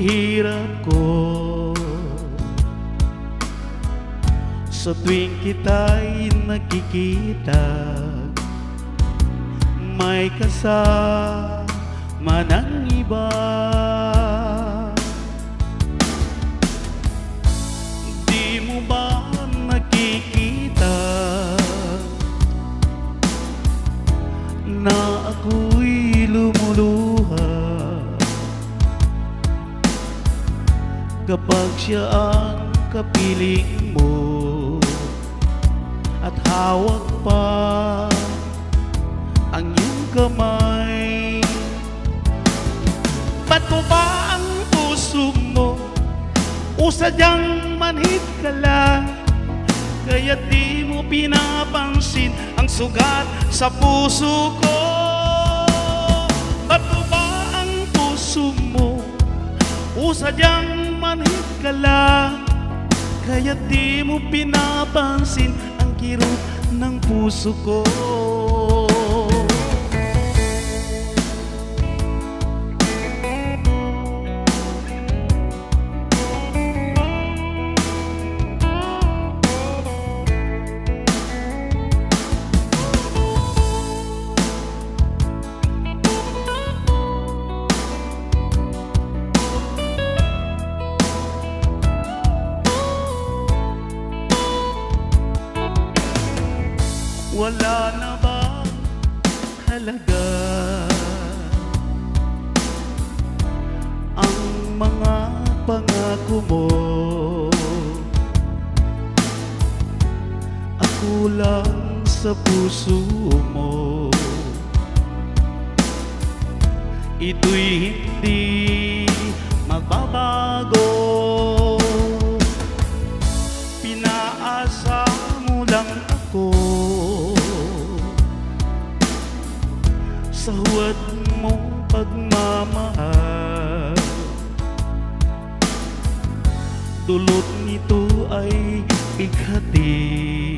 hirap ko. Sa tuwing kita'y nakikita, may kasama ng iba. Di mo ba nakikita na ako'y lumuluha kapag siya ang kapiling mo at hawak pa ang iyong kamay? Ba't mo ba ang puso mo sadyang manhid ka lang, kaya di mo pinapansin ang sugat sa puso ko? Ba't mo ba ang puso mo sadyang manhid ka lang, kaya di mo pinapansin ang kirot ng puso ko? Wala na bang halaga ang mga pangako mo? Ako lang sa puso mo, ito'y hindi magbabago. Pinaasa mo lang ako sa huwad mong pagmamahal. Dulot nito ay bighati,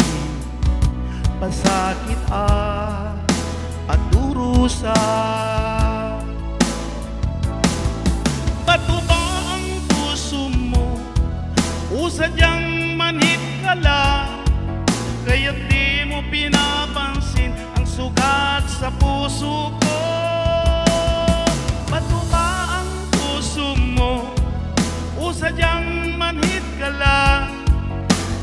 pasakit at durusa. Ba't mo ba ang puso mo sadyang manhid ka lang, kaya di mo pinapansin ang sugat sa puso ko? Ba't mo ba ang puso mo sadyang manhid ka lang,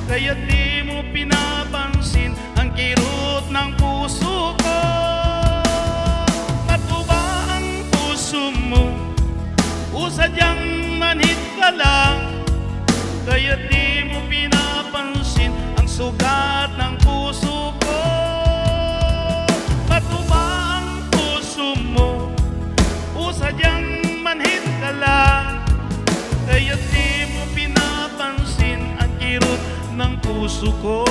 kaya di mo pinapansin ang kirot ng puso ko? Ba't mo ba ang puso mo sadyang manhid ka lang, kaya di mo pinapansin ang sugat ng puso ko? Ba't mo ba ang puso mo sadyang manhid ka lang, kaya di mo pinapansin ang kirot ng puso ko?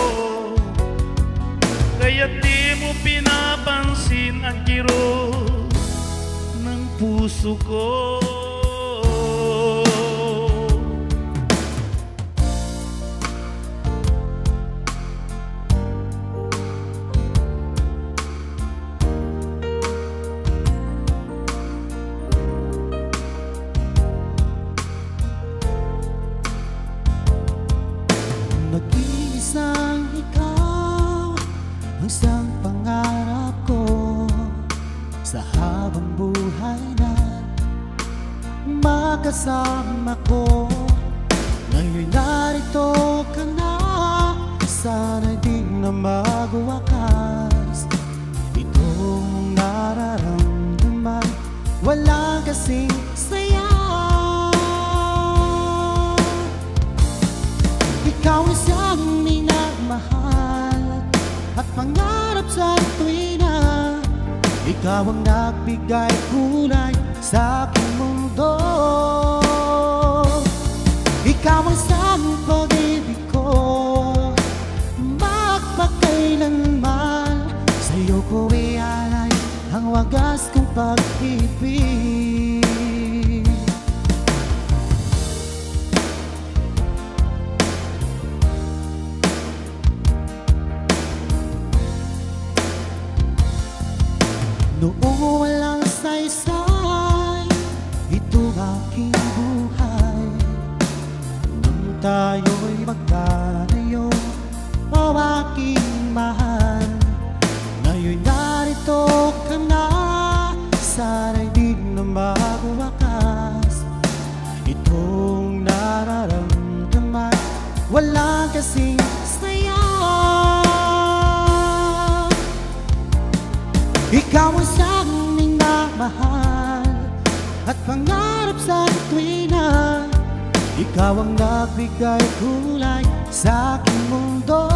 Kaya di mo pinapansin ang kirot ng puso ko? Nag-iisang ikaw ang isang pangarap ko sa habang buhay na makasama ko. Ngayon narito ka na, sana'y di na magwakas. Itong nararamdaman, walang kasing saya. Ikaw ang siyang minamahal at pangarap sa tuwina. Ikaw ang nagbigay kulay sa aking mundo. Ikaw ang siyang pag-ibig ko, magpakailanman. Sa'yo ko ialay ang wagas kong pag-ibig. Noong walang saysay, ito aking buhay. tayo'y magkalayo, o aking mahal. Ngayon narito ka na, sana'y di na magwakas. Itong nararamdaman, walang kasing saya. Ikaw ang siyang minamahal at pangarap sa tuwina. Ikaw ang nagbigay kulay sa aking mundo.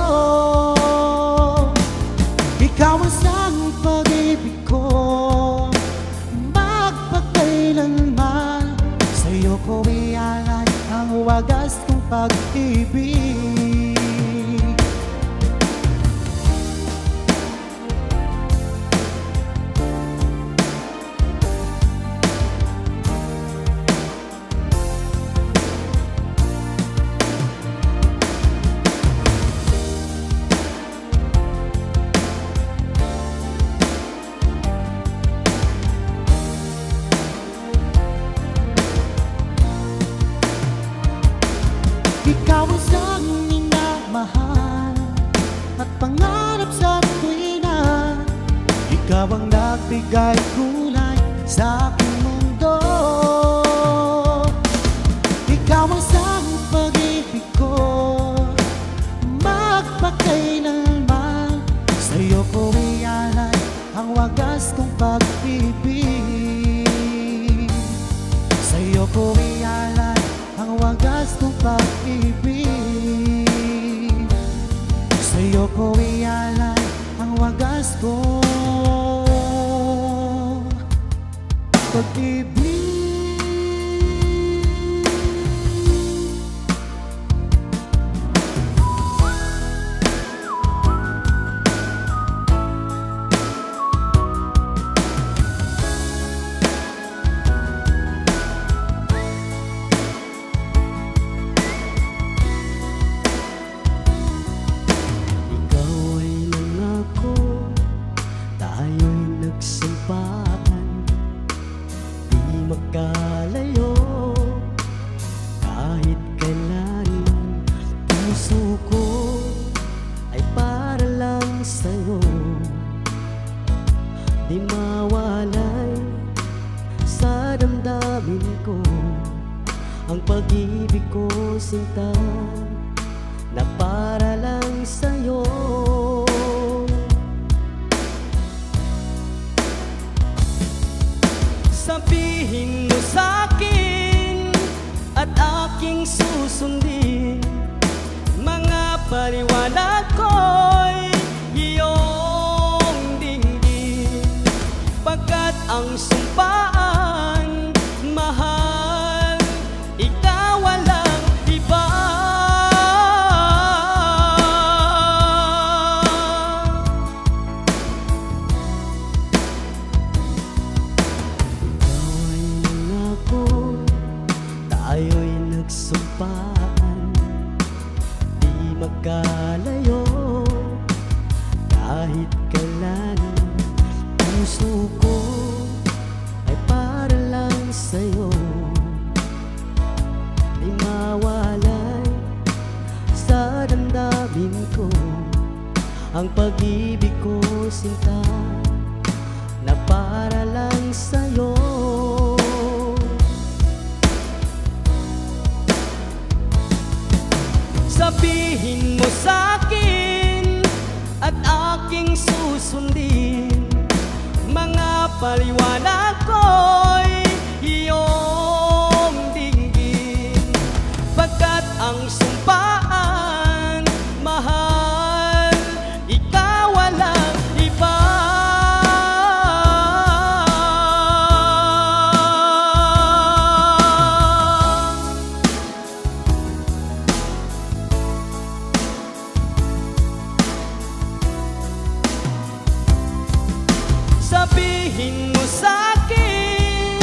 Ikaw ang siyang pag-ibig ko, magpakailanman. Sa'yo ko ialay ang wagas kong pag-ibig. Ikaw ang siyang minamahal at pangarap sa tuwina. Ikaw ang nagbigay kulay sa aking mundo. Ikaw ang siyang pag-ibig ko, magpakailanman. Sa'yo ko ialay ang wagas kong pag-ibig. Sa'yo ko ialay ang wagas kong pag-ibig. Sa'yo ko ialay ang wagas kong pag-ibig. Magkalayo kahit kailanman. Puso ko ay para lang sa'yo, di mawalay sa damdamin ko ang pag-ibig ko, sinta, na para lang sa'yo. Sabihin mo sa'kin at aking susundin, mga paliwanag ko'y iyong dinggin. Pagkat ang sumpaan, mahal, ikaw walang iba. Tayo'y nagsumpaan, di magkalayo kahit kailan. Puso ko ay para lang sa'yo, di mawalay sa damdamin ko ang pag-ibig ko, sinta, na para lang sa'yo. Sabihin mo sa'kin at aking susundin, mga paliwanag ko'y iyong dinggin. Pagkat ang sumpaan, mahal, ikaw walang iba. Sabihin mo sa'kin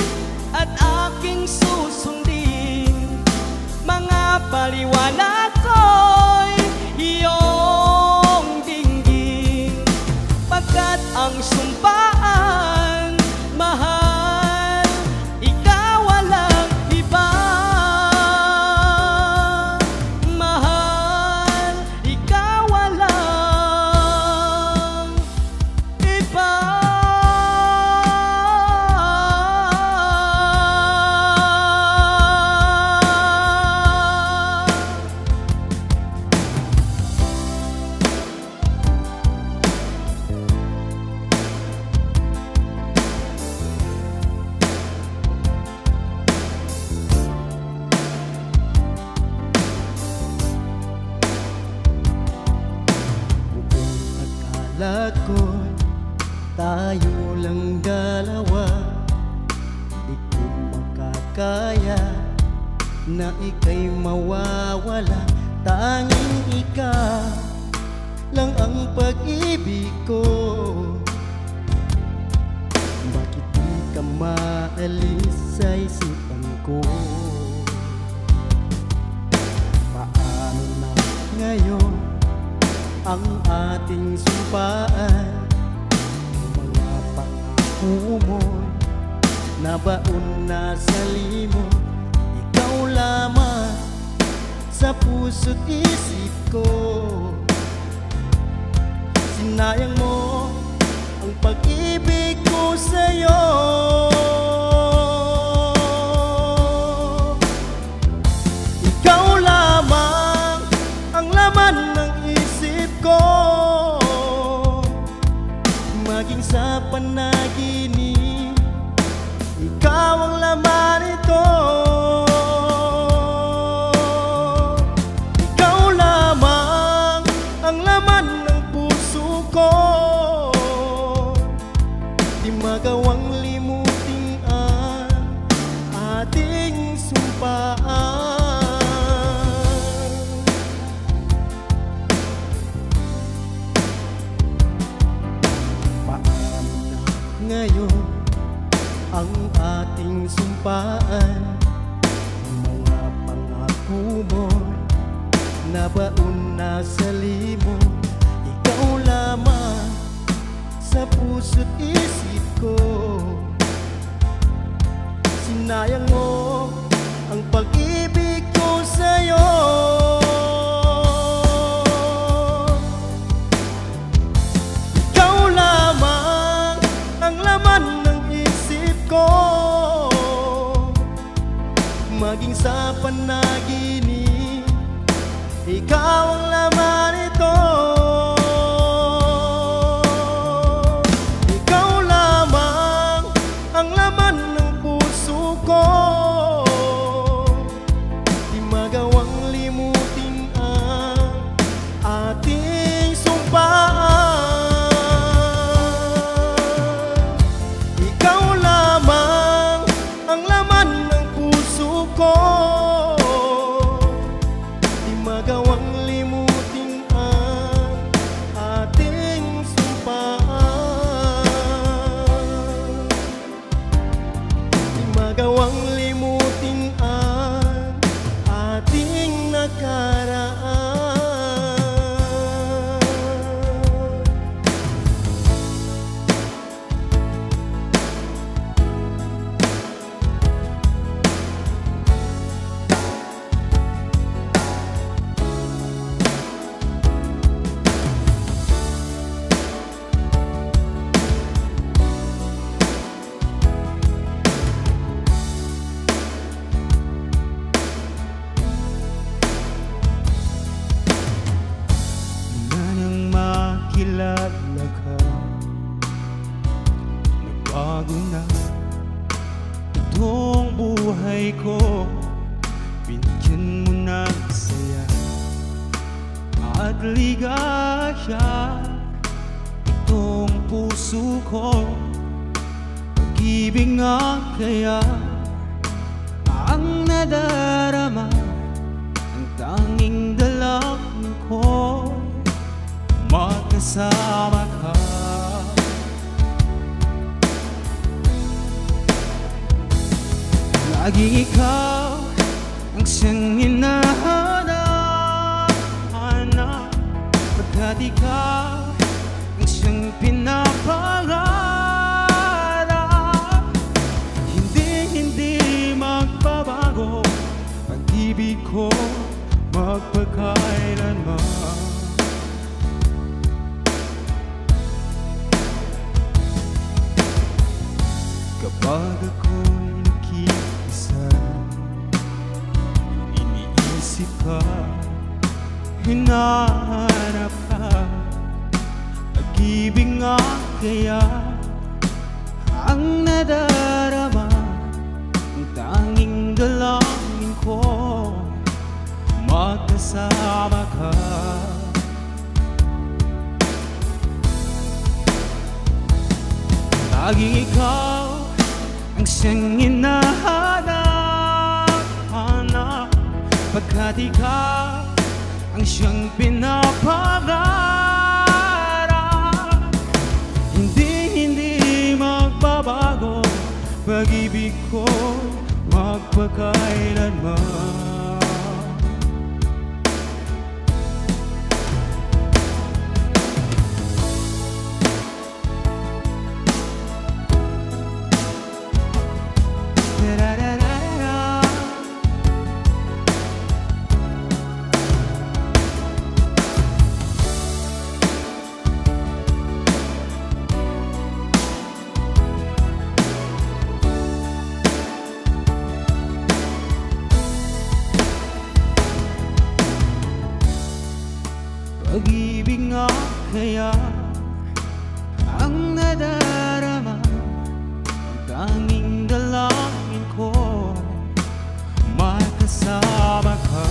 at aking susundin, mga paliwanag ko'y iyong dinggin. Pagkat ang sumpaan, mahal, ikaw walang iba. ngayon, tayo lang dalawa. Di ko makakaya na ika'y mawawala. Tanging ikaw lang ang pag-ibig ko. Bakit di ka maalis sa isipan ko? Paano na ngayon ang ating sumpaan? Mga pangako mo'y nabaon na sa limot. Ikaw lamang sa puso't isip ko. Sinayang mo ang pag-ibig ko sa'yo. Ikaw lamang ang laman ng isip ko. Maging sa panaginip, ikaw ang laman ito. Ikaw lamang ang laman ng puso ko. Di magawang limutin ang ating sumpaan. Paano na ngayon ang ating sumpaan? Mga pangako mo nabaon na sa limot. Ikaw lamang sa puso't isip ko. Sinayang mo ang pag-ibig ko sa'yo. Ikaw lamang ang laman ng isip ko. Maging sa panaginip, ikaw ang laman ito. Ikaw lamang ang laman ng puso ko. Di magawang limutin ang ating sumpaan. Ikaw lamang ang laman ng puso ko. Di magawang limutin ang ating sumpaan. Di magawang limutin ang ating nakaraan. Nang makilala ka, nagbago na itong buhay ko. Binigyan mo ng saya at ligaya itong puso ko. Pag-ibig nga kaya ang nadarama, ang tanging dalangin ko, magkasama ka. Laging ikaw ang siyang hinahanap, pagkat ikaw ang siyang pinapangarap. Hindi magbabago pag-ibig ko magpakailanman. Kapag ako'y nakikisa, iniisip ka, hinahanap ka. Pag-ibig nga kaya ang nadarama, ang tanging dalangin ko, magkasama ka. Laging ikaw ang siyang hinahanap, pagkat ikaw ang siyang pinapangarap. Hindi magbabago pag-ibig ko magpakailanman. Pag-ibig nga kaya ang nadarama, tanging dalangin ko makasama ka.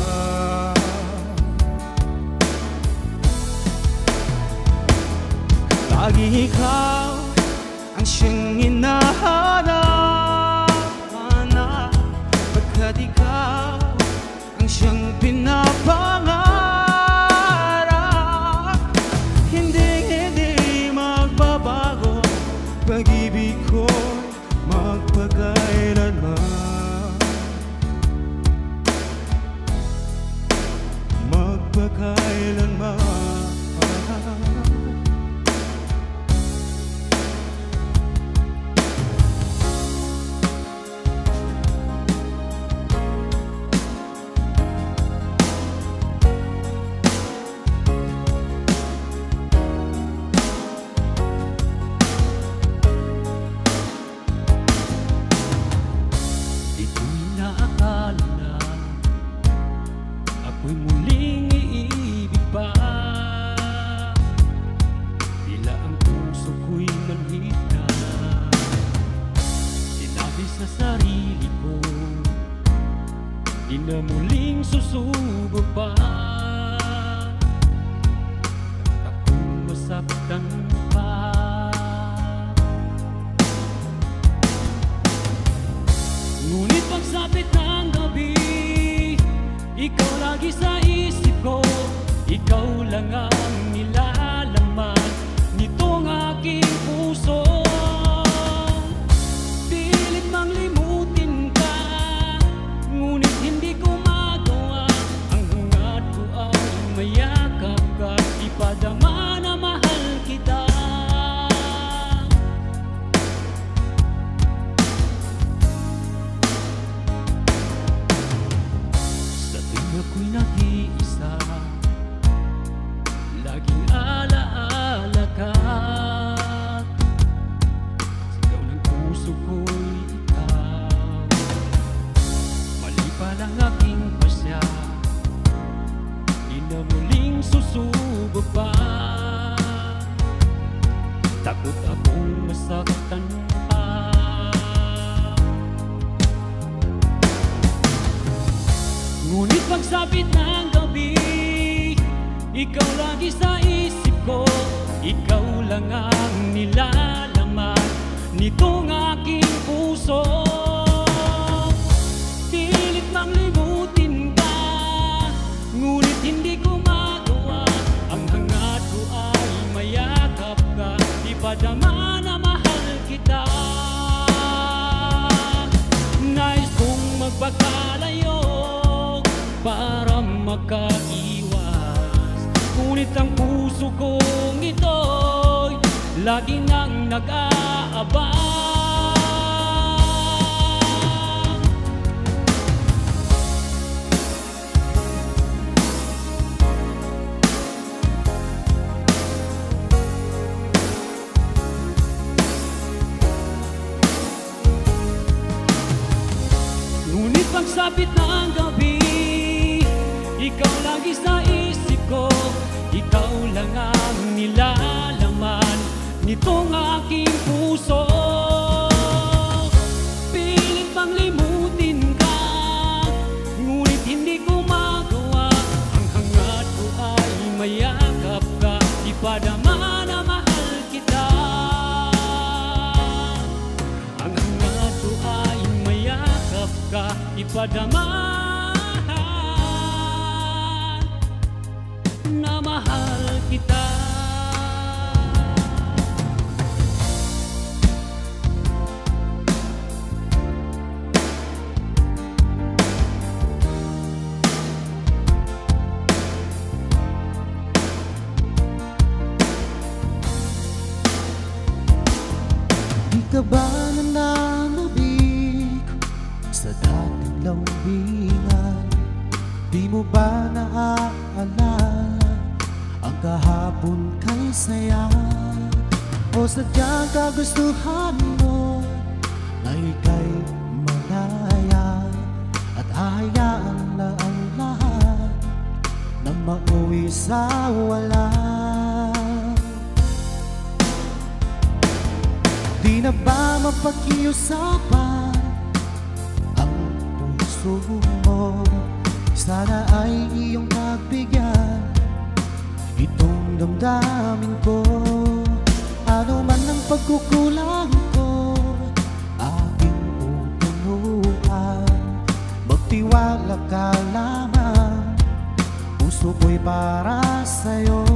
Lagi ikaw ang siyang hinahanap, pagkat ikaw ang siyang pinapangarap. Pag-ibig ko magpakailanman, magpakailanman. Ako'y muling iibig pa, tila ang puso ko'y manhid na. Sinabi sa sarili ko, di na muling susubok pa. Akong masaktan pa. Ngunit pagsapit ng gabi, ikaw lagi sa isip ko, ikaw lang ang nilalaman nitong aking puso. Pilit mang limutin ka, ngunit hindi ko magawa. Ang hangat ko ay mayakap ka, ipadama na mahal kita. Ako'y nag-iisa, laging alaala ka. Sigaw ng puso ko'y ikaw, mali pa lang aking pasya, di na muling susubok pa. Takot akong masaktan pa. Ngunit pagsapit ng gabi, ikaw lagi sa isip ko, ikaw lang ang nilalaman nitong aking puso. Pilit mang limutin ka, ngunit hindi ko magawa. Ang hangat ko ay mayakap ka, ipadama na mahal kita. Nais kong magpakalayo para makaiwas, ngunit ang puso kong ito'y lagi nang nag-aabang. Ngunit pagsapit ng gabi, ikaw lagi sa isip ko, ikaw lang ang nilalaman nitong aking puso. Pilit bang limutin ka, ngunit hindi ko magawa. Ang hangat ko ay mayakap ka, ipadama na mahal kita. ipadamahan na mahal kita. Di ka ba nananabik sa dating lambingan? Di mo ba naaalala ang kahapon kay saya? O sadyang kagustuhan mo na ika'y malaya at ahayaan na ang lahat na mauwi sa wala? Di na ba mapag-iusapan ang puso mo? Sana ay iyong pagbigyan itong damdamin ko. Ano man ang pagkukulang ko, aking pupunuan. Magtiwala ka lamang, puso ko'y para sa'yo.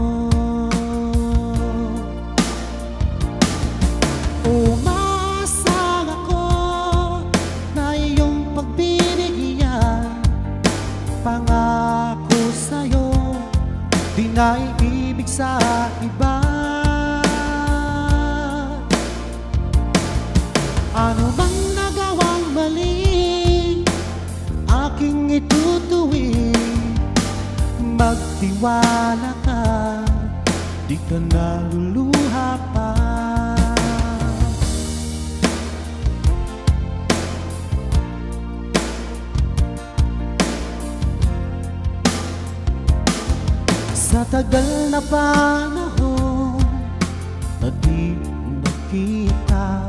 Umasang ako na iyong pagbibigyan. Pangako sa'yo, di na iibig sa iba. Ano bang nagawang mali, aking itutuwid. Magtiwala ka, di ka naluluha pa. Sa tagal na panahon na di nakita,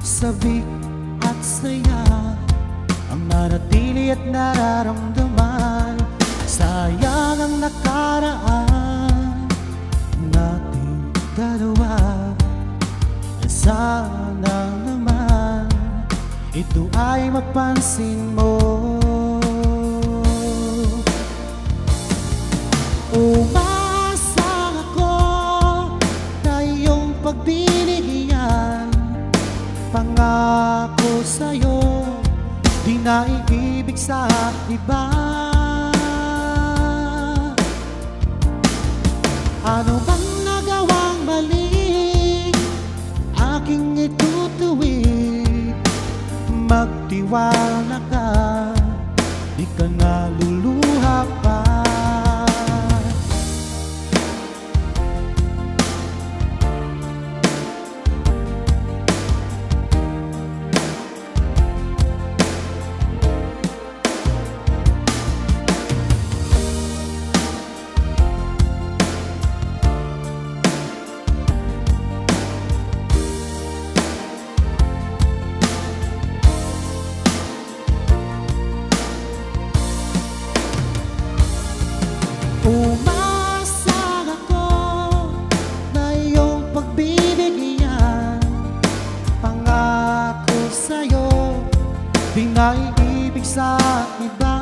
sabik at saya ang nanatili at nararamdaman. Sayang ang nakaraan nating dalawa. Sana naman ito ay mapansin mo. Umasang ako na iyong pagbibigyan. Pangako sa'yo, di na iibig sa iba. Ano bang nagawang mali, aking itutuwid. Magtiwala ka, di ka naluluha pa. Umasang ako na iyong pagbibigyan. Pangako sa'yo, di na iibig sa iba.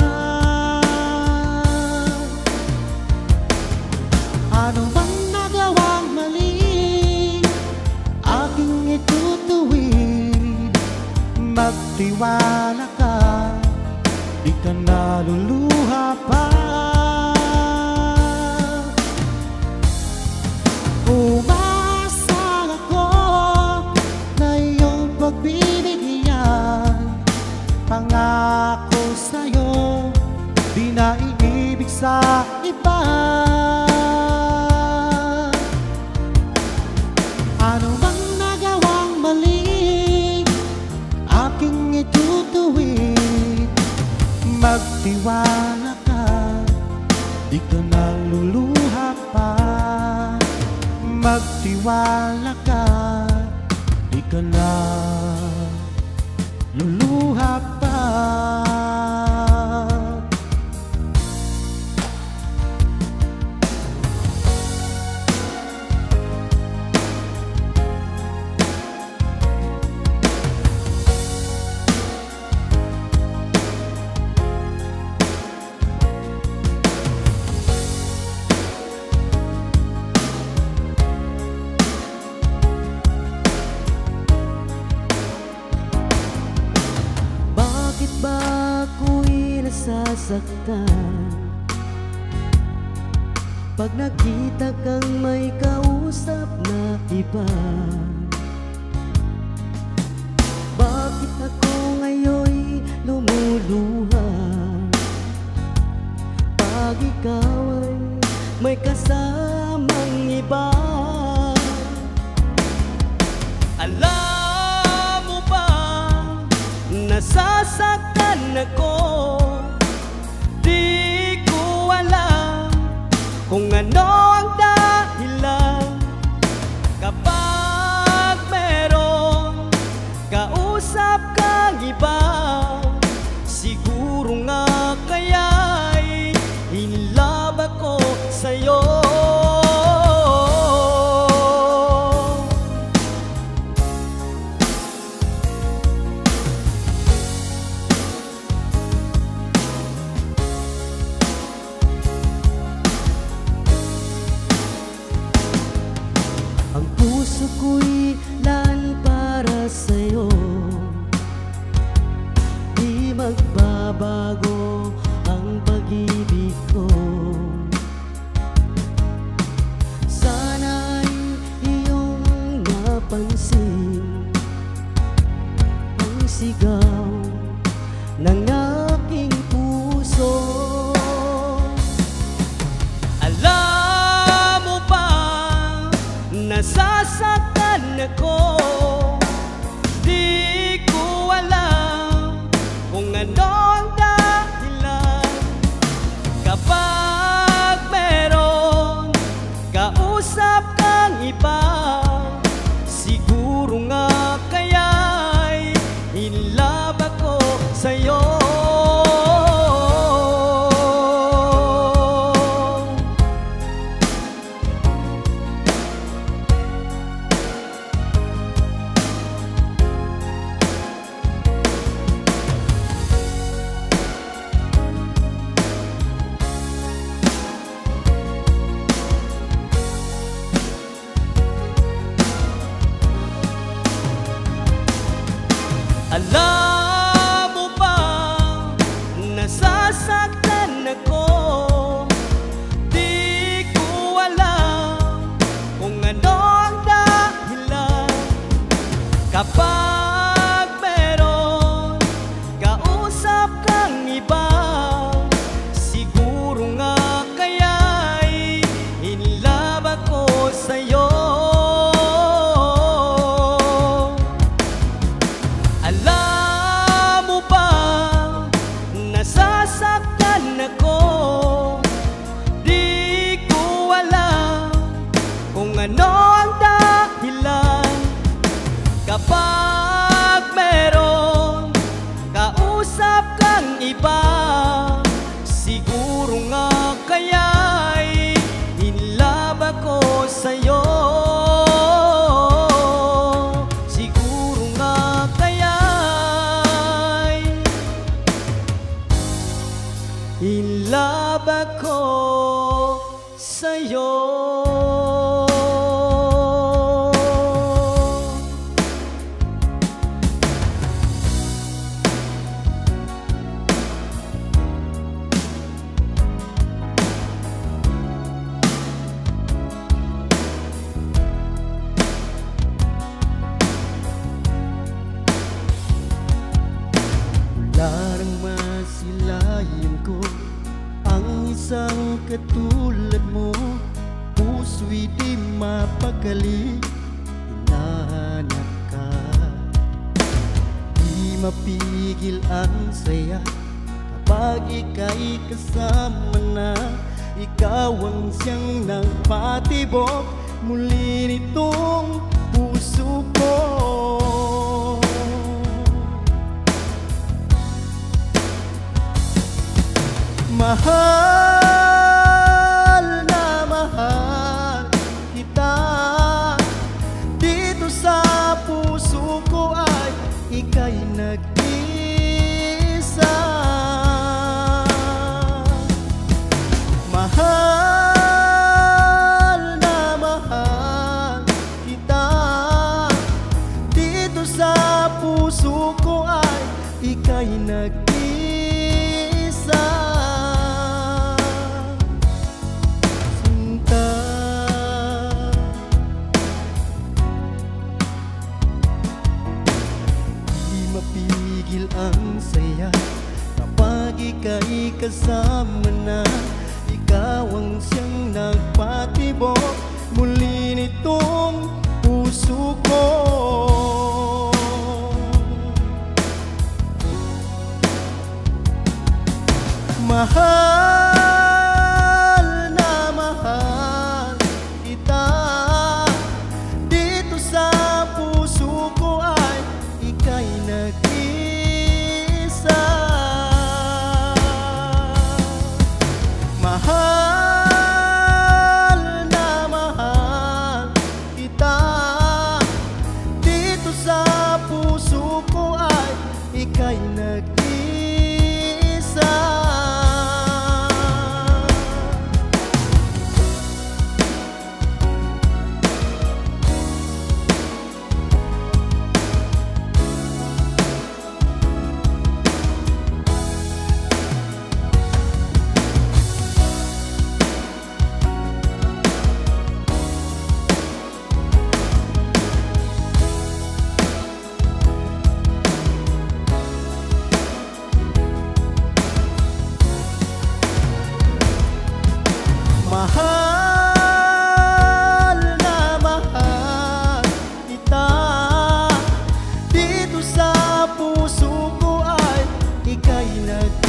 Ano bang nagawang mali, aking itutuwid. Magtiwala ka, di ka naluluha pa. Umasang ako na iyong pagbibigyan. Pangako sa'yo, di na iibig sa iba. Ano bang nagawang mali, aking itutuwid. Magtiwala ka, di ka naluluha pa. Magtiwala ka, di ka na luluha pa. nasasaktan pag nakita kang may kausap na iba. Bakit ako ngayon'y lumuluha pag ikaw ay may kasamang iba? Alam mo ba, nasasaktan ako. Di ko alam kung ano ang dahilan kapag meron kausap kang iba. Siguro nga kaya'y inlove ako sa'yo. Ang puso ko'y lan para sa'yo, di magbabago ang pag-ibig ko. Sana'y iyong napansin ang sigaw ng aking puso. Alam mo ba, nasasaktan ako. Di ko alam kung ano ang dahilan kapag meron kausap kang iba. Siguro nga kaya'y inlove ako sa'yo. Alam mo ba, nasasaktan ako. Di ko alam kung ano ang dahilan kapag meron kausap kang iba. Siguro nga kaya'y inlove ako sa'yo. Alam mo ba, nasasaktan ako. Di ko alam kung ano ang dahilan kapag meron kausap kang iba. Siguro nga kaya'y inlove ako sa'yo. Siguro nga kaya'y inlove ako sa'yo. Larang masilayan ko ang isang katulad mo. Puso'y di mapakali, hinahanap ka. Di mapigil ang saya kapag ika'y kasama na. Ikaw ang siyang nagpatibok muli nitong puso ko. Mahal na mahal kita. Dito sa puso ko ay ika'y nag-isa. Mahal na mahal kita. Dito sa puso ko ay ika'y nag-isa. Tigil ang saya kapag ika'y kasama na. Ikaw ang siyang nagpatibok muli nitong puso ko. Mahal na mahal kita. Dito sa puso ko ay ika'y nag-isa. Mahal na mahal kita. Dito sa puso ko ay ika'y nag-isa. Mahal na mahal kita. Dito sa puso ko ay ika'y nag-isa.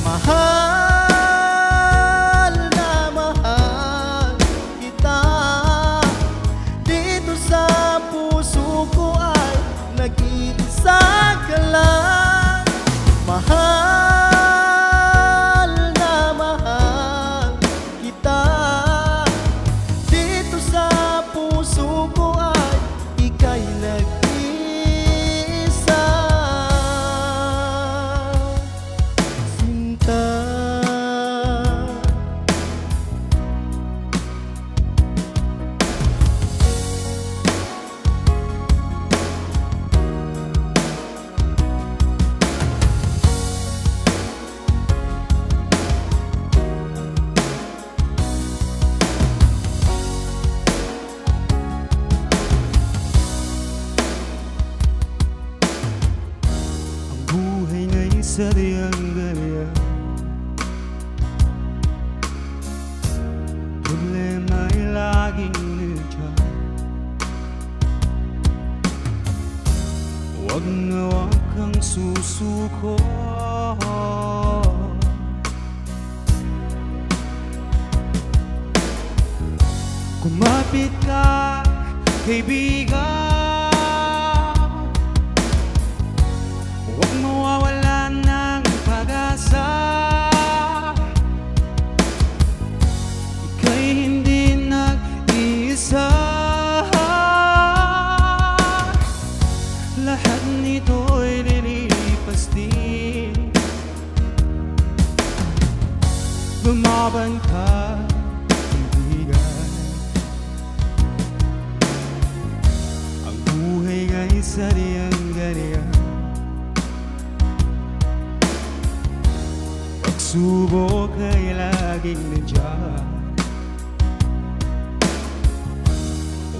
Mahal na mahal kita. Dito sa puso ko ay nag-iisa ka lang. Mahal na mahal kita. Dito sa puso ko ay ika'y nag-isa. Sinta, buhay nga'y sadyang ganyan. Problema'y laging nandiyan. Huwag na huwag kang susuko. Kumapit ka, kaibigan. Huwag mawawalan ng pag-asa. Ika'y hindi nag-iisa. Lahat nito'y lilipas din. Lumaban ka, kaibigan. Ang buhay nga'y sadyang ganyan. Pagsubok ay laging nandiyan.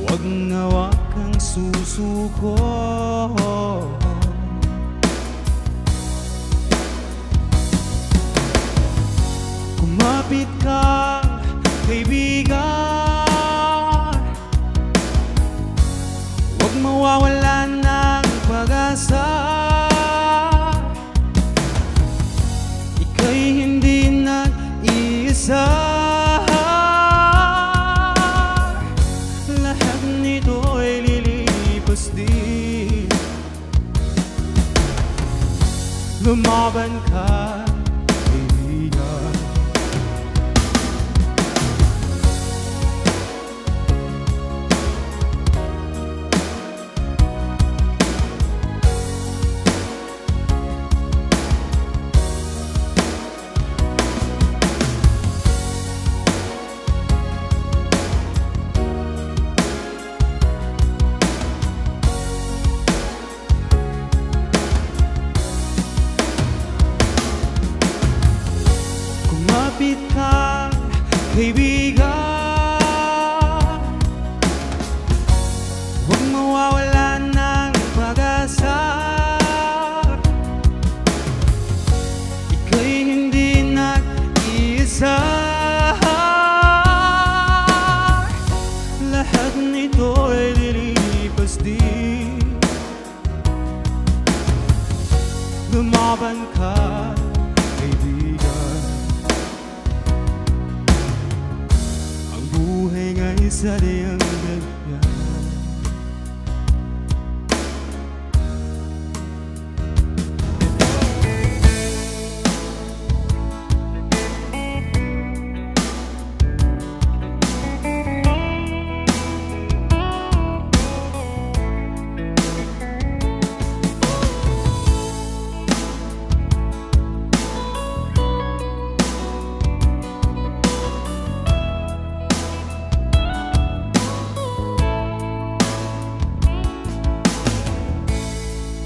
Huwag na huwag kang susuko. Kumapit ka, kaibigan. Huwag mawawalan ng pag-asa. Ika'y hindi nag-iisa. Lahat nito'y lilipas din. Lumaban ka, kaibigan. sana'y ang ganyan.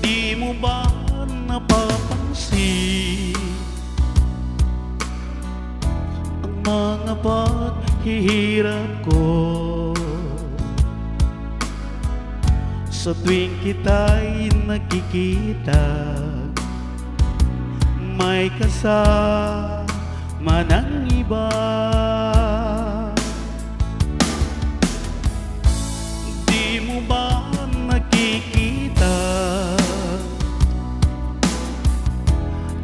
Di mo ba napapansin ang mga paghihirap ko sa tuwing kita'y nakikita? May kasama ng iba. Di mo ba nakikita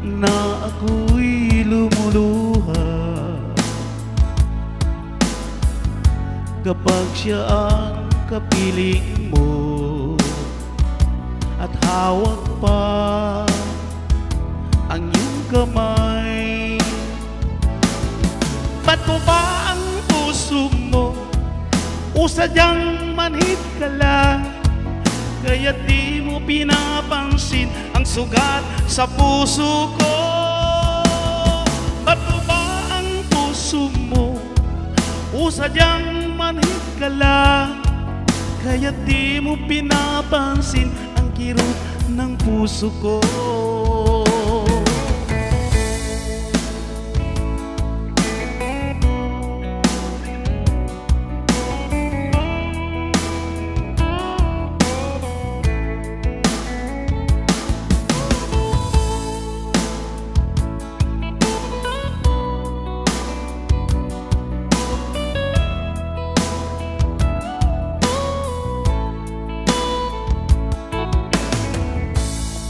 na ako'y lumuluha kapag siya ang kapiling mo at hawak pa ang iyong kamay? Ba't mo ba ang puso mo o sadyang manhid ka lang? Kaya di mo pinapansin ang sugat sa puso ko. Ba't mo ba ang puso mo o sadyang manhid ka lang? Kaya di mo pinapansin ang kirot ng puso ko.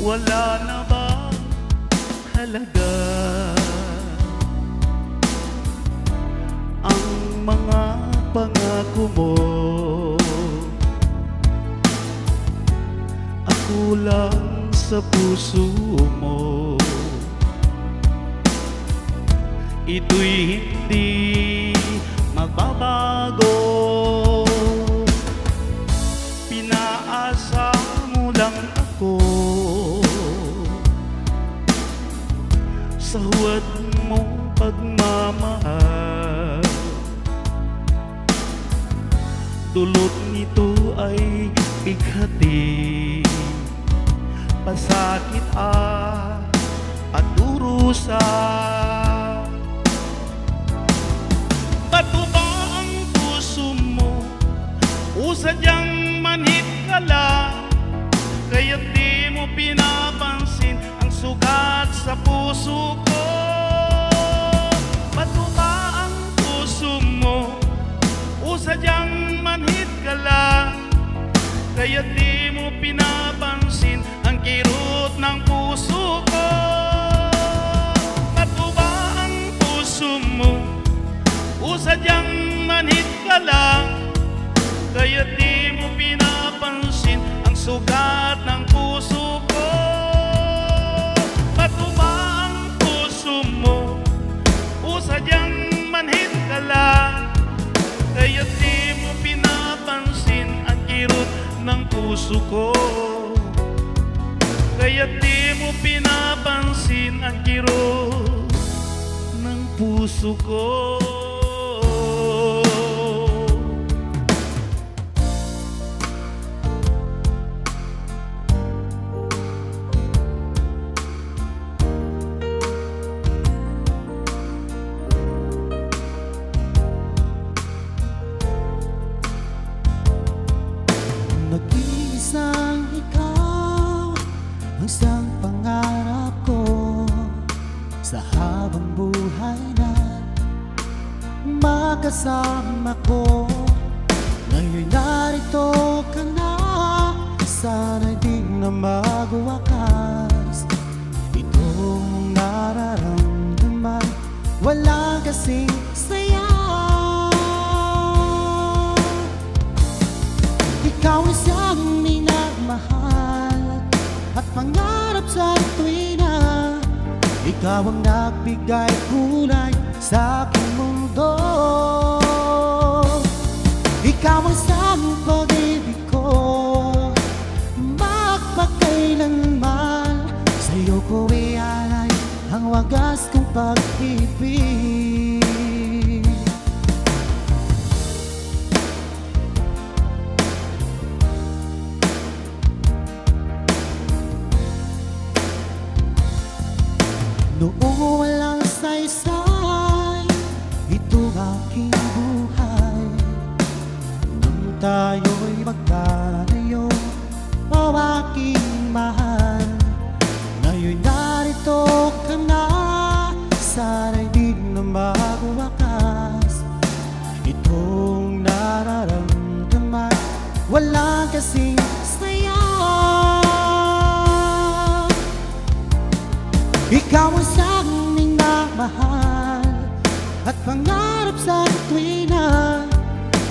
Wala na ba halaga ang mga pangako mo? Ako lang sa puso mo, ito'y hindi magbabago. Pinaasa mo lang ako sa huwad mong pagmamahal. Dulot nito ay bighati, pasakit at durusa. Ba't mo ba ang puso mo o sadyang manhid ka lang? Kaya di mo pinapansin ang sugat sa puso ko. Ba't mo ba ang puso mo o sadyang manhid ka lang? Kaya di mo pinapansin ang kirot ng puso ko. Ba't mo ba ang puso mo o sadyang manhid ka lang? Kaya di mo pinapansin ang sugat ng puso ko. Ba't mo ba ang puso mo o sadyang manhid ka lang? Kaya di mo pinapansin ang kirot ng puso ko. Kaya di mo pinapansin ang kirot ng puso ko. Nag-iisang ikaw ang isang pangarap ko sa habang buhay na makasama ko. Ngayon narito ka na, sana'y di na magwakas. Itong nararamdaman, wala kasing saya. sa tuwina. Ikaw ang nagbigay kulay sa aking mundo. Ikaw ang siyang pag-ibig ko, magpakailanman. Sa'yo ko ialay ang wagas kong pag-ibig. Noong walang saysay, ito aking buhay. Nung tayo'y magkalayo, o aking mahal, ngayon narito ka na, sana'y di na magwakas. Itong nararamdaman, walang kasing saya. Ikaw ang siyang minamahal at pangarap sa tuwina.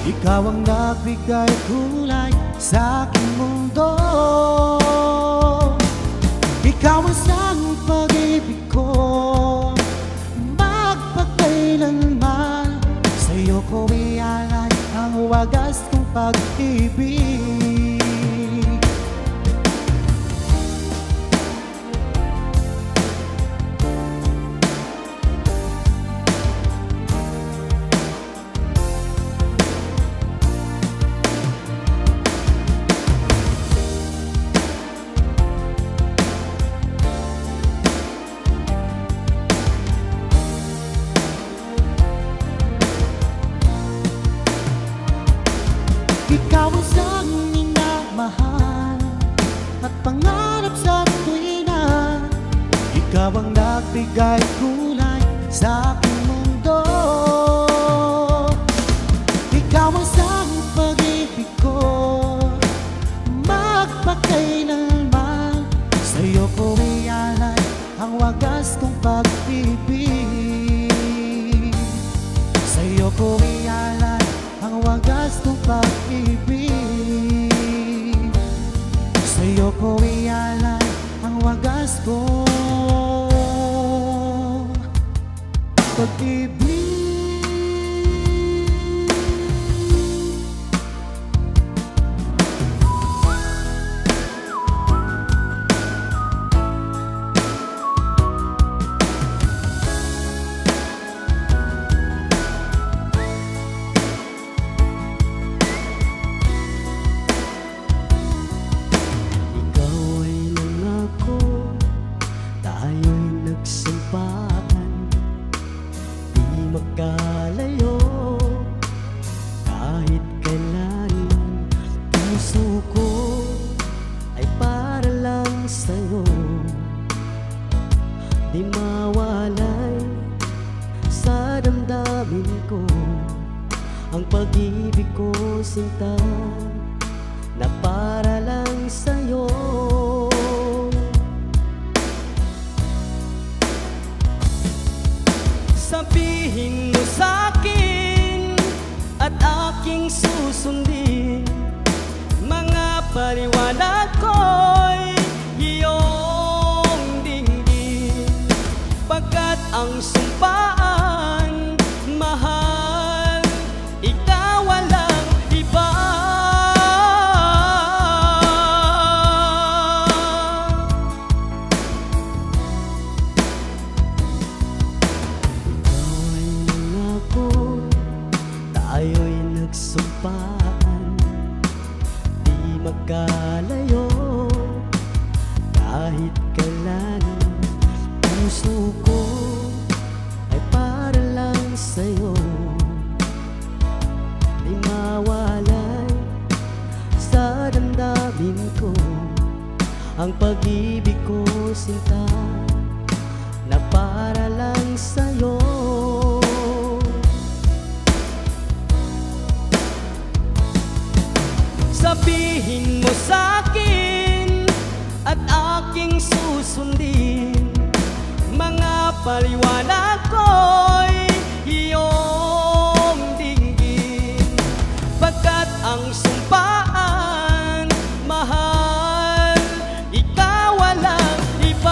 Ikaw ang nagbigay kulay sa aking mundo. Ikaw ang siyang pag-ibig ko, magpakailanman. Sa'yo ko ialay ang wagas kong pag-ibig. Ikaw ang siyang minamahal at pangarap sa tuwina. Ikaw ang nagbigay kulay sa aking mundo. Ikaw ang siyang pag-ibig ko, magpakailanman. Sa'yo ko ialay ang wagas kong pag-ibig. Sa'yo ko ialay ang wagas kong pag-ibig. Sa'yo ko ialay ang wagas kong pag-ibig. Magkalayo kahit kailan, puso ko ay para lang sa'yo. Di mawalay sa damdamin ko ang pag-ibig ko, sinta, na para lang sa'yo. Sabihin mo sa'kin at aking susundin, mga paliwanag ko'y iyong dinggin. Pagkat ang sumpaan, mahal, ikaw walang iba. Tayo'y nagsumpaan, di magkalayo kahit kailan. Puso ko ay para lang sa'yo. Di mawalay sa damdamin ko ang pag-ibig ko, sinta, na para lang sa'yo. Sabihin mo sa'kin at aking susundin, mga paliwanag ko'y iyong dinggin. Pagkat ang sumpaan, mahal, ikaw walang iba.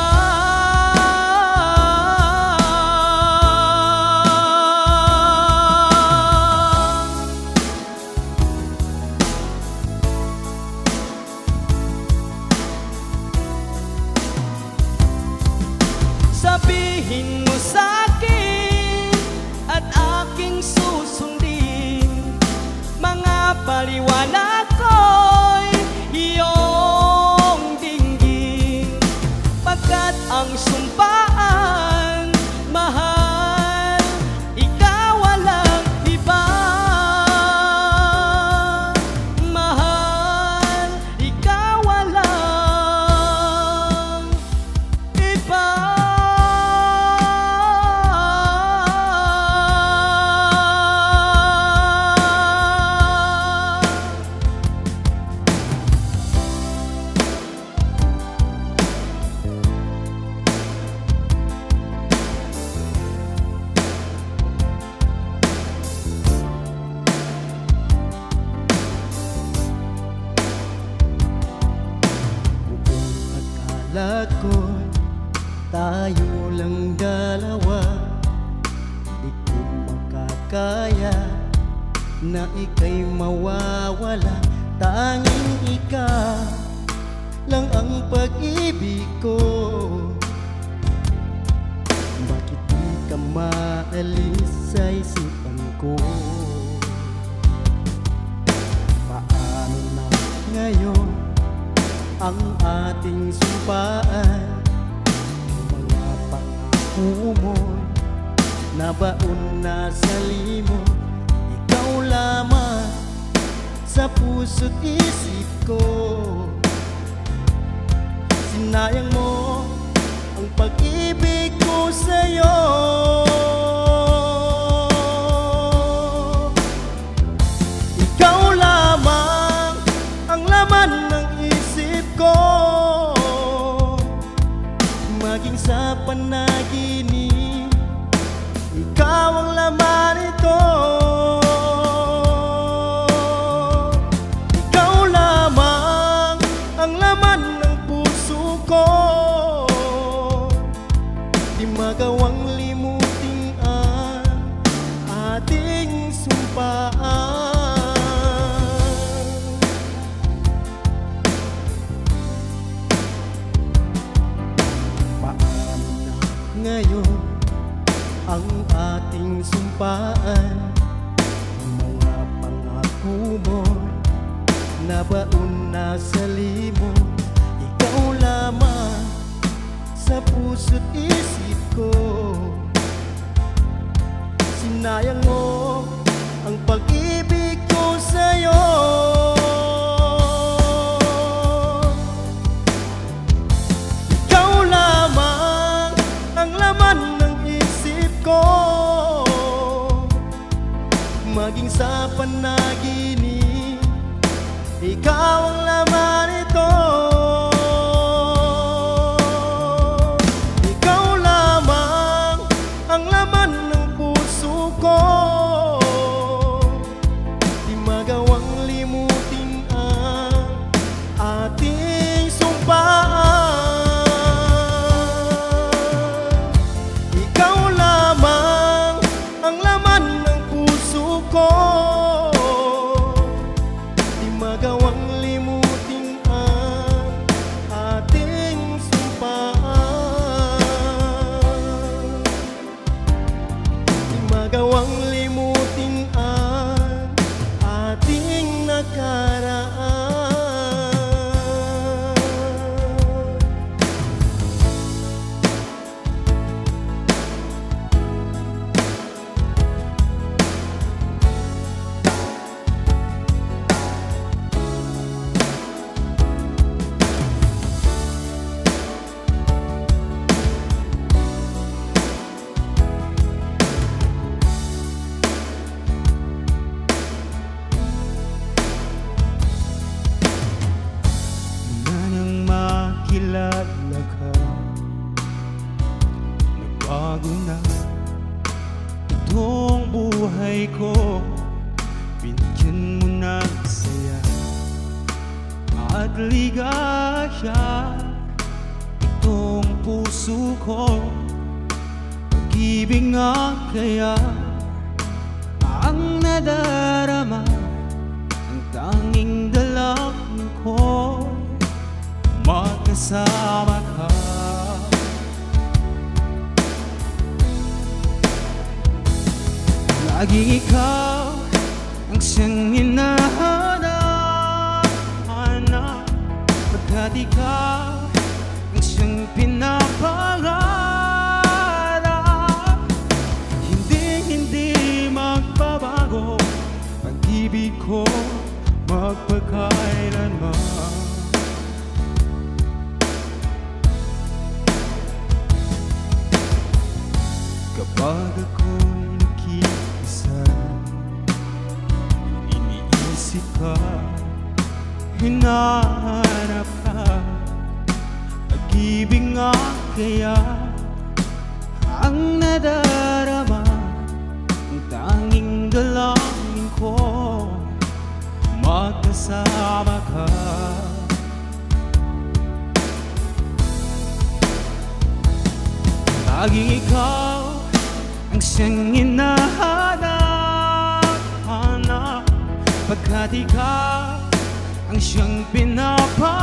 Paliwanag ko'y iyong dinggin, pagkat ang sumpaan, mahal, ikaw walang iba. Mahal, ikaw walang iba. Akala ko'y tayo lang dalawa, di ko makakaya na ika'y mawawala. Tanging ikaw lang ang pag-ibig ko. Bakit di ka maalis sa isipan ko? Paano na ngayon ang ating sumpaan? Mga pangako mo'y nabaon na sa limot. Ikaw lamang sa puso't isip ko. Sinayang mo ang pag-ibig ko sa'yo. Ikaw lamang ang laman ng isip ko, maging sa panaginip, ikaw ang laman ito. Ikaw lamang ang laman ng puso ko, di magawang limutin ang ating sumpaan. Ngayon ang ating sumpaan, mga pangako mo nabaon na sa limot. Ikaw lamang sa puso't isip ko. Sinayang mo ang pag-ibig ko sa'yo. Ikaw lamang ang laman ng isip ko, maging sa panaginip, ikaw ang laman ito. Ikaw lamang ang laman ng puso ko, di magawang limutin ang ating sumpaan. Ikaw lamang ang laman ng puso ko, di magawang limutin ang ating sumpaan. Di magawang limutin ang ating nakaraan. Nang makilala ka, nagbago na itong buhay ko. Binigyan mo ng saya at ligaya itong puso ko. Pag-ibig nga kaya ang nadarama, ang tanging dalangin ko, magkasama ka. Laging ikaw ang siyang hinahanap pinapangarap. Hindi magbabago, pag-ibig ko magpakailanman. Kapag ako'y nakiisa, iniisip ka, hinahanap ka, pag-ibig nga kaya ang nadarama, ang tanging dalangin ko, magkasama ka. Laging ikaw ang siyang hinahanap, pagkat ikaw ang siyang pinapangarap.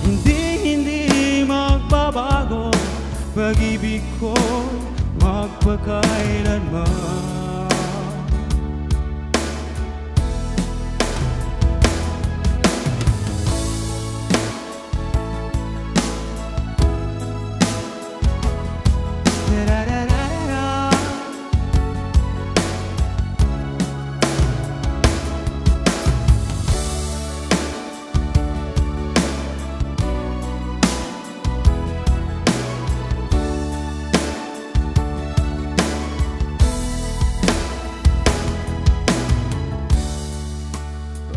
Hindi magbabago, pag-ibig ko magpakailanman.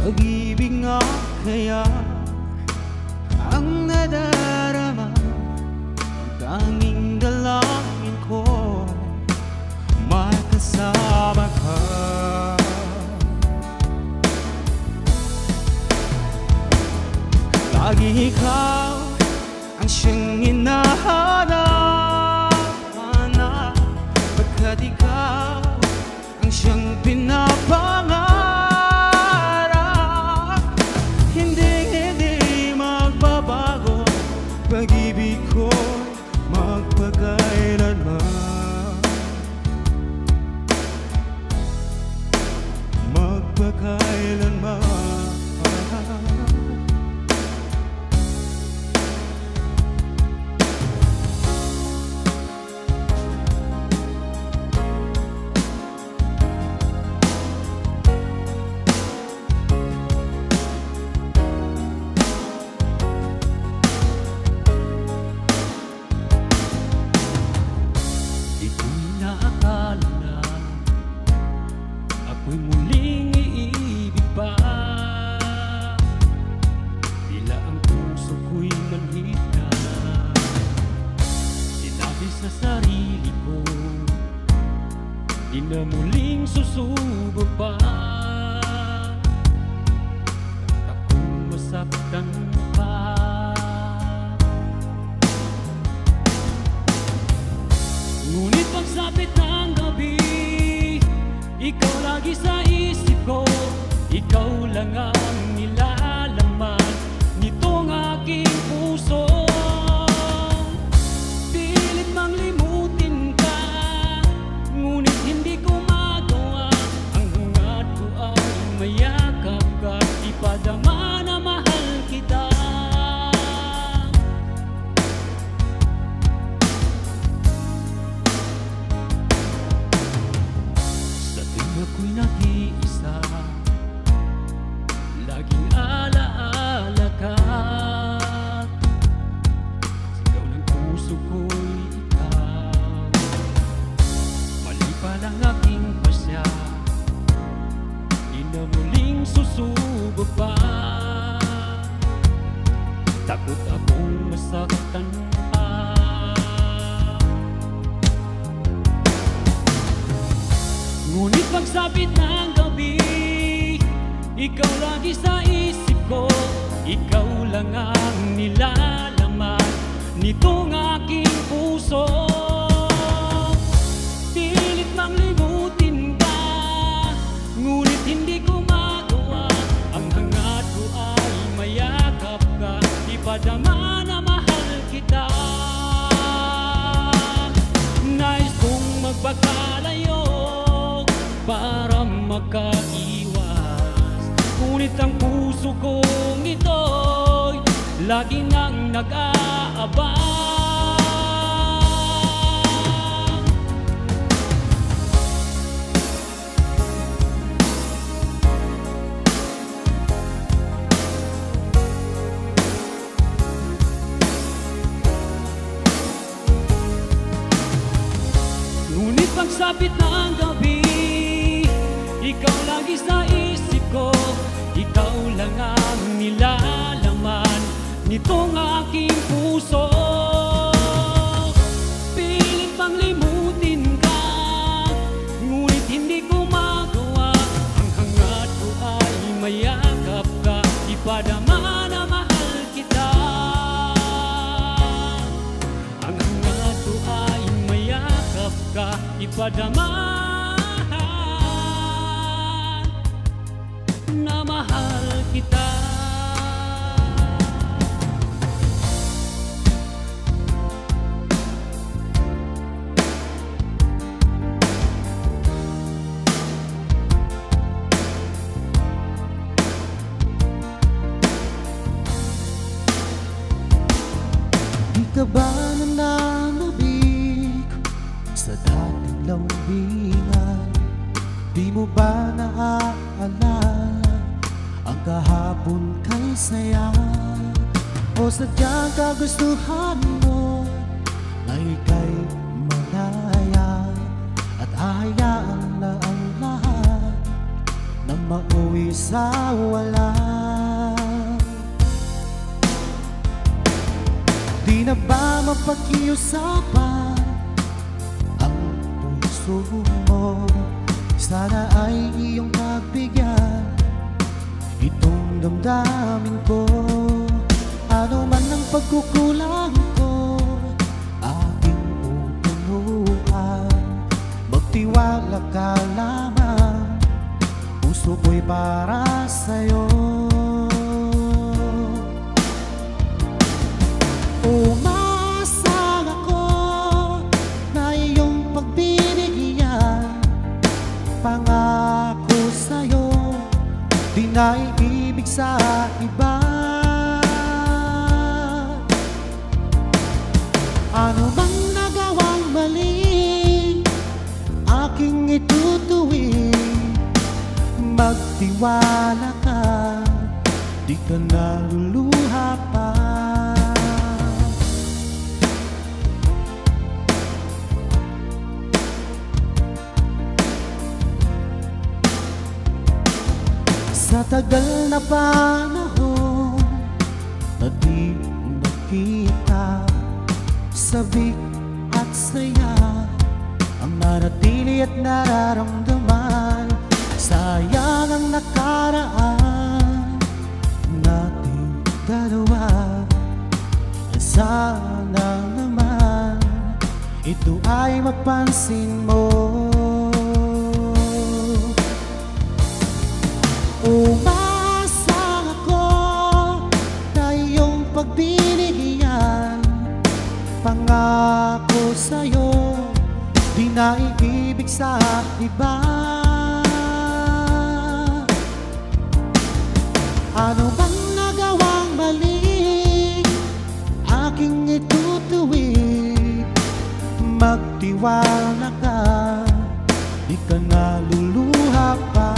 Pag-ibig nga kaya ang nadarama, ang tanging dalangin ko, magkasama ka. Lagi ikaw ang siyang hinahanap, pagkat ikaw ang siyang pinapangarap. Pag-ibig ko magpakailanman, magpakailanman. Ako'y muling iibig pa, tila ang puso ko'y manhid na. Sinabi sa sarili ko, di na muling susubok pa. Akong masaktan pa. Ngunit pagsapit ng gabi, ikaw lagi sa isip ko, ikaw lang ang nilalaman nitong aking puso. Pilit mang limutin ka, ngunit hindi ko magawa. Ang hangad ko ay mayakap ka, ipadama na mahal kita. Ako'y nag-iisa, laging alaala ka. Sigaw ng puso ko'y ikaw, mali pa lang aking pasya, di na muling susubok pa. Takot akong masaktan pa. Ngunit pagsapit ng gabi, ikaw lagi sa isip ko, ikaw lang ang nilalaman nitong aking puso. Pilit mang limutin ka, ngunit hindi ko magawa. Ang hangad ko ay mayakap ka, ipadama na mahal kita. Nais kong magpakalayo para makaiwas, ngunit ang puso kong ito'y lagi nang nag-aabang. Ngunit pagsapit ng gabi, ikaw lagi sa isip ko, ikaw lang ang nilalaman nitong aking puso. Pilit bang limutin ka, ngunit hindi ko magawa. Ang hangat ko ay mayakap ka, ipadama na mahal kita. Ang hangat ko ay mayakap ka, ipadama na mahal kita. Di ka ba nananabik sa dating lambingan? Di mo ba naaalala ang kahapon kay saya? O sadyang kagustuhan mo na ika'y malaya at ahayaan na ang lahat na mauwi sa wala? Di na ba mapakiusapan ang puso mo? Sana ay iyong pagbigyan itong damdamin ko. Ano man ang pagkukulang ko, aking pupunuan. Magtiwala ka lamang, puso ko'y para sa'yo. Umasang ako na iyong pagbibigyan, pangako sa'yo, di na iibig sa iba. Ano bang nagawang mali, aking itutuwid. Magtiwala ka, di ka naluluha pa. Sa tagal na panahon na di nakita, sabik at saya ang nanatili at nararamdaman. Sayang ang nakaraan nating dalawa. Sana naman ito ay mapansin mo. Umasang ako na iyong pagbibigyan, pangako sa'yo, di na iibig sa iba. Ano bang nagawang mali, aking itutuwid. Magtiwala ka, di ka naluluha pa.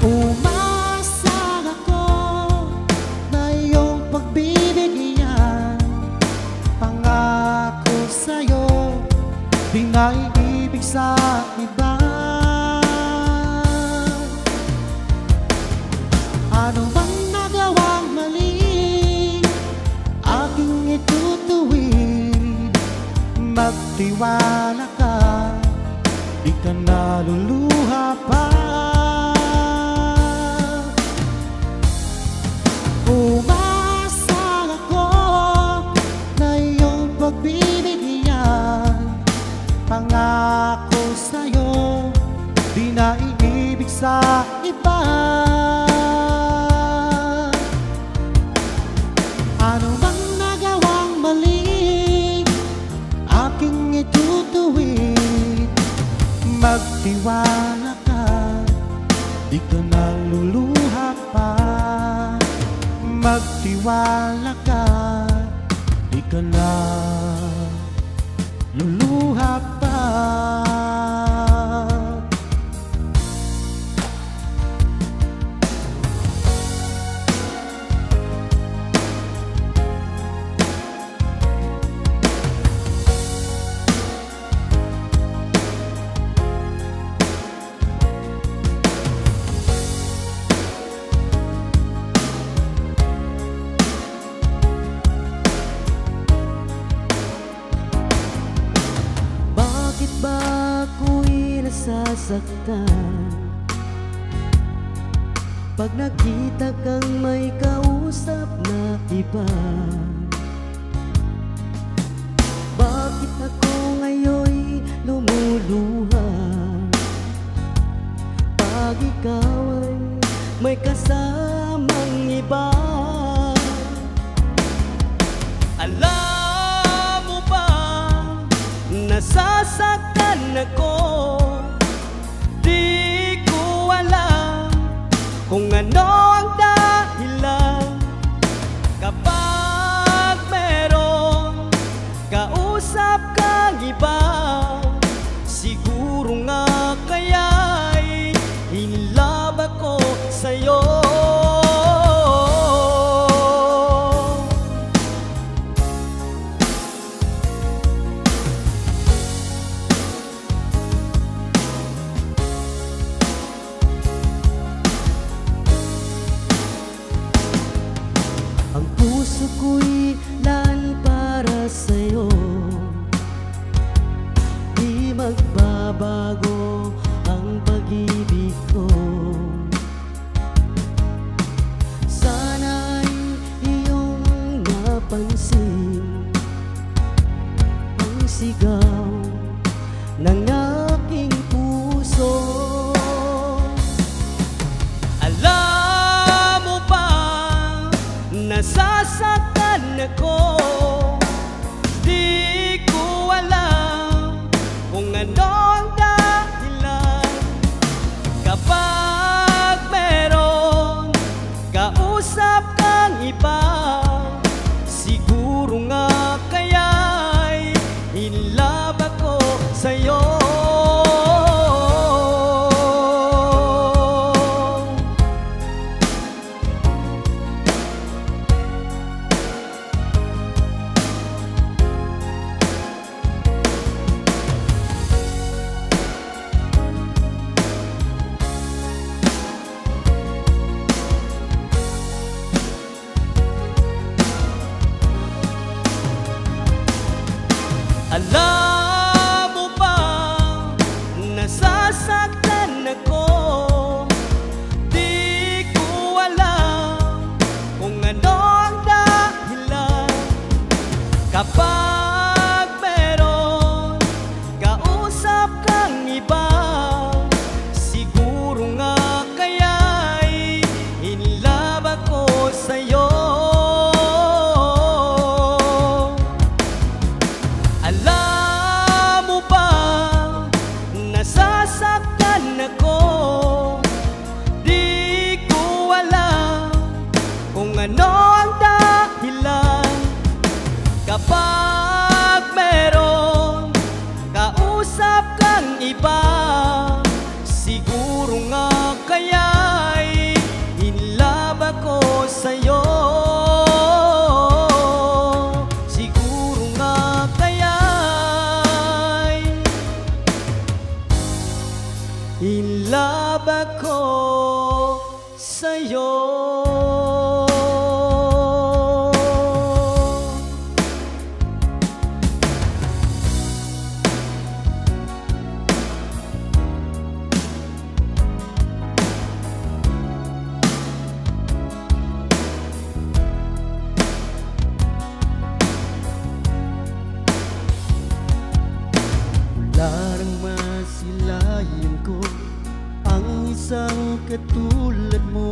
Umasang ako na iyong pagbibigyan, pangako sa'yo, di na iibig sa iba. Ano bang nagawang mali, aking itutuwid. Magtiwala ka, di ka naluluha pa. Umasa pag-ibig sa iba. Ano bang nagawang mali, aking itutuwid. Magtiwala ka, di ka naluluha pa. Magtiwala ka, di ka na luluha pa. Bakit ba ako'y nasasaktan pag nakita kang may kausap na iba? Bakit ako ngayon'y lumuluha pag ikaw ay may kasamang iba? Alam mo ba, nasasaktan ako. Di ko alam kung ano ang dahilan. Kapag meron kausap kang iba, siguro nga kaya'y hinilab ako sa'yo. Ang puso ko'y lan para sa'yo, di magbabago ang pag-ibig ko. Sana'y iyong napansin ang sigaw ng aking puso. Alam mo ba, nasasaktan ako. Di ko alam kung ano ang dahilan. Kapag meron kausap kang iba, siguro nga kaya'y hinilab ako sa'yo. Alam mo ba, nasasaktan ako. Di ko alam kung ano ang dahilan. Kapag meron kausap kang iba, siguro nga kaya'y hinilab ako sa'yo. Alam mo ba, nasasaktan ako. Di ko alam kung ano ang dahilan. Kapag meron kausap kang iba, siguro nga kaya'y hinilab ako sa'yo. Siguro nga kaya'y hinilab ako sa'yo. Larang masilayan ko ang isang katulad mo,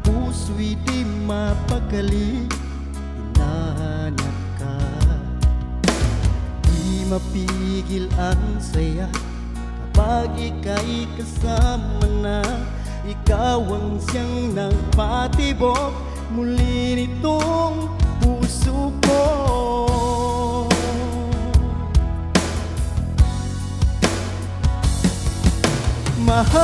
puso'y di mapakali, hinahanap ka. Di mapigil ang saya kapag ika'y kasama na. Ikaw ang siyang nagpatibok muli nitong puso ko. Mahal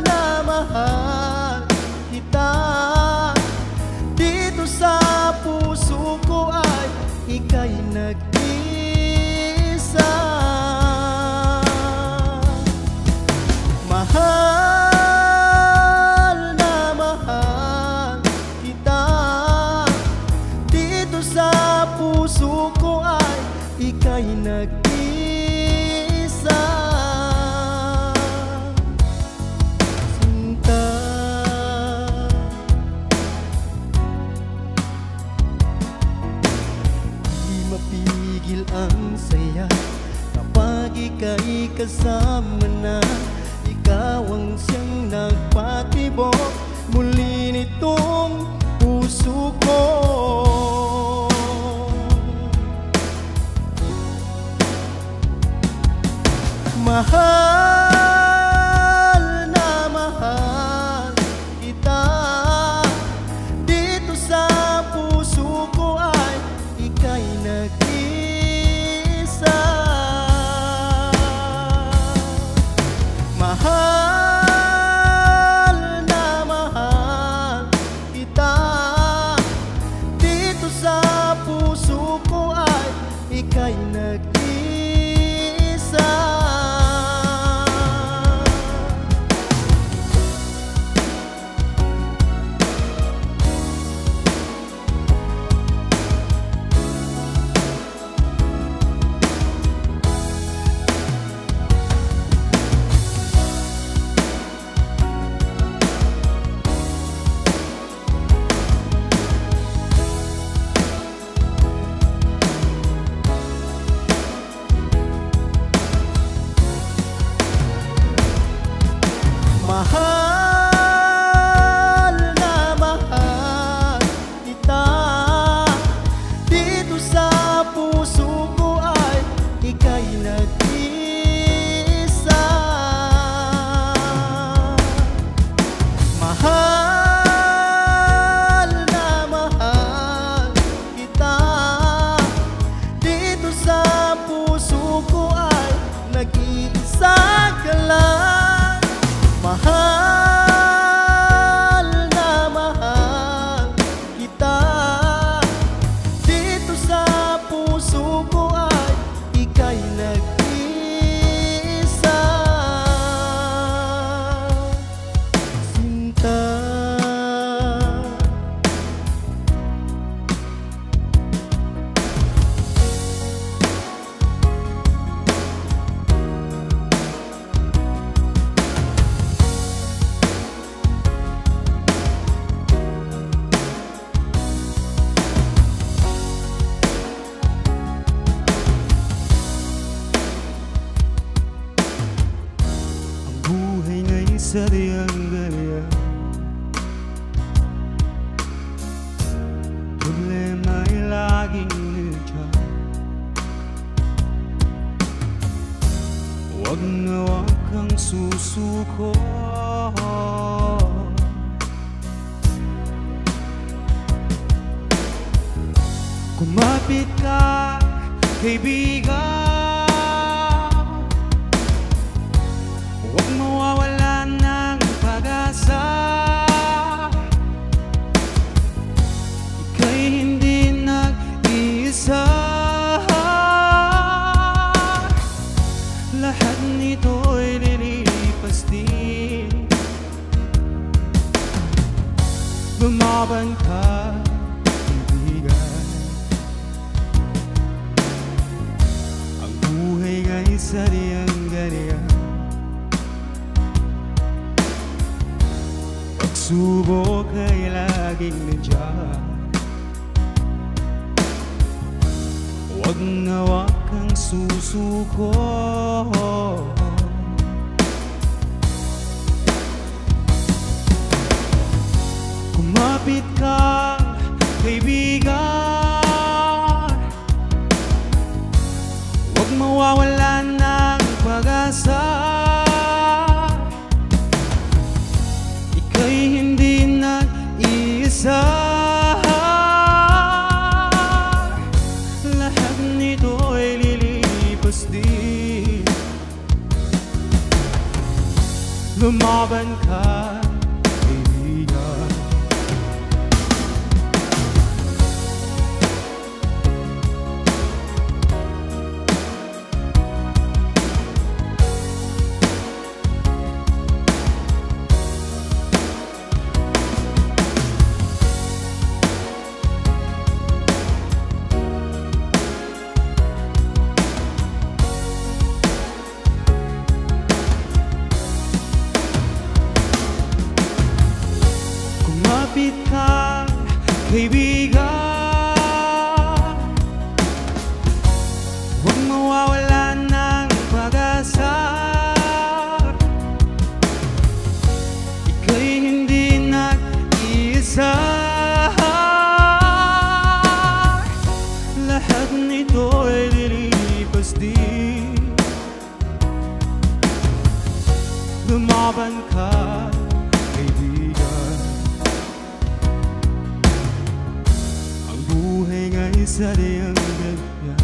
na mahal kita, dito sa puso ko ay ika'y nag-isa. Mahal na mahal kita, dito sa puso ko ay ika'y nag-isa. Mapigil ang saya kapag ika'y kasama na. Ikaw ang siyang nagpatibok muli nitong puso ko. Mahal na mahal kita, dito sa puso ko ay ika'y nag-isa. Mahal na mahal kita, dito sa puso ko ay ika'y nag-isa. Mahal na mahal kita, dito sa puso ko ay ika'y nag-isa. Mahal na mahal kita, dito sa puso ko ay nag-iisa ka lang. Mahal na mahal kita, dito sa puso ko ay ika'y nag-isa. Sinta, sa diyang ganyan, problema'y laging nandiyan. Huwag na huwag kang susuko, kumapit ka, kaibigan. Huwag mawawalan ng pag-asa, ika'y hindi nag-iisa. Lahat nito'y lilipas din, lumaban ka, kaibigan. Ang buhay nga'y sadyang ganyan, pagsubok ay laging nandiyan. Huwag na huwag kang susuko, lumaban ka, kaibigan. Kumapit ka, kaibigan, huwag mawawalan ng pag-asa. Ika'y hindi nag-iisa. Lahat nito'y lilipas din. Lumaban ka, kaibigan. Ang buhay nga'y sadyang ganyan.